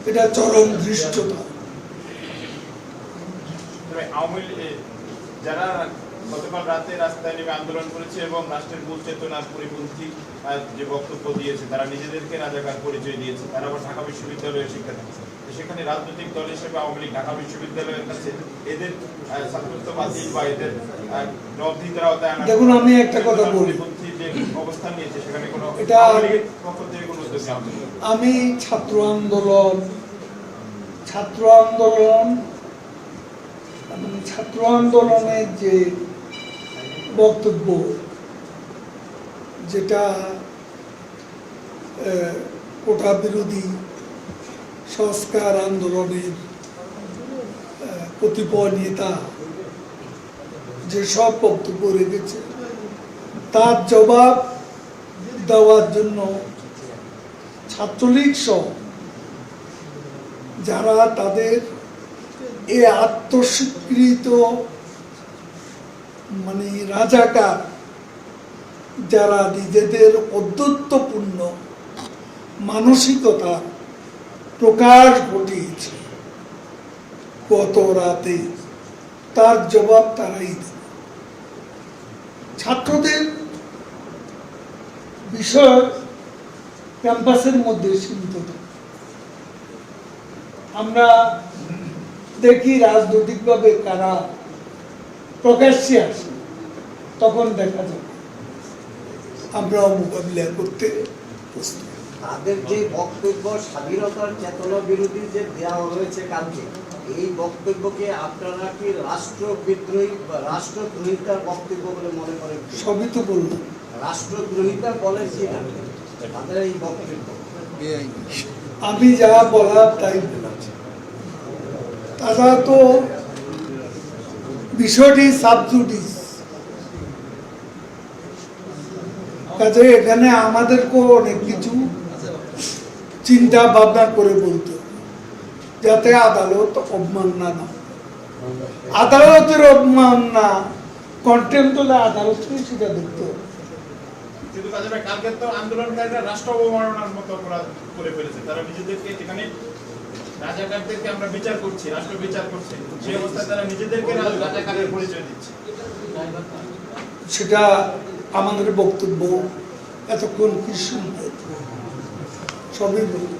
এটা চরম ধৃষ্টতা। যারা গতকাল রাতে রাস্তায় নেমে আন্দোলন করেছে এবং রাষ্ট্রের মূল চেতনার পরিপন্থী যে বক্তব্য দিয়েছে, তারা নিজেদেরকে রাজাকার পরিচয় দিয়েছে, তারা আবার ঢাকা বিশ্ববিদ্যালয়ের শিক্ষার্থী। সেখানে রাজনৈতিক দল হিসেবে আওয়ামী লীগ ঢাকা বিশ্ববিদ্যালয়ের কাছে এদের ছাত্রত্ব বাতিল বা এদের জবাবদিহিতার আওতায় আনা, দেখুন, আমি একটা কথা বলি, যে অবস্থান নিয়েছে সেখানে কোনো এটা পক্ষ থেকে কোনো উদ্যোগ নেওয়া হয়নি। আমি ছাত্র আন্দোলনের যে বক্তব্য, যেটা কোটা বিরোধী সংস্কার আন্দোলনের কতিপয় নেতা যেসব বক্তব্য রেখেছে, তার জবাব দেওয়ার জন্য ছাত্রলীগ সহ যারা তাদের এ আত্মস্বীকৃত রাজাকার, যারা নিজেদের অদ্যত্বপূর্ণ মানসিকতা প্রকাশ ঘটিয়েছে গত রাতে, তার জবাব তারাই দেবে। ছাত্রদের বিষয় ক্যাম্পাসের মধ্যে সীমিত। আমরা দেখি রাজনৈতিকভাবে কারা প্রকাশ্যে আসে, তখন দেখা যাবে আমরাও মোকাবিলা করতে প্রস্তুত। তাদের যে বক্তব্য স্বাধীনতার চেতনা বিরোধী যে দেওয়া হয়েছে কালকে, এই বক্তব্যকে আপনারা কি রাষ্ট্রবিদ্রোহী বা রাষ্ট্রদ্রোহিতার বক্তব্য বলে মনে করেন? সবই তো বললাম, রাষ্ট্রদ্রোহিতা বলেন কিনা তাদের এই বক্তব্য? আমি যা বলার তাই বলেছি। তারা তো বিষয়টি সাবজুডিস, কাজে এখানে আমাদেরকেও অনেক কিছু চিন্তা ভাবনা করে বলতে, যাতে আদালত অবমাননা না, আদালতের অবমাননা কন্টেম্প হলে আদালতকে সেটা দেখতে হবে। কিন্তু কালকে তো আন্দোলনকারীরা রাষ্ট্র অবমাননার মতো অপরাধ করে ফেলেছে। তারা নিজেদেরকে, যেখানে রাজাকারদেরকে আমরা বিচার করছি, রাষ্ট্র বিচার করছে, সেই অবস্থায় তারা নিজেদেরকে রাজাকারের পরিচয় দিচ্ছে। সেটা আমাদের বক্তব্য এতক্ষণ কি শুনবে, সবই বলবে।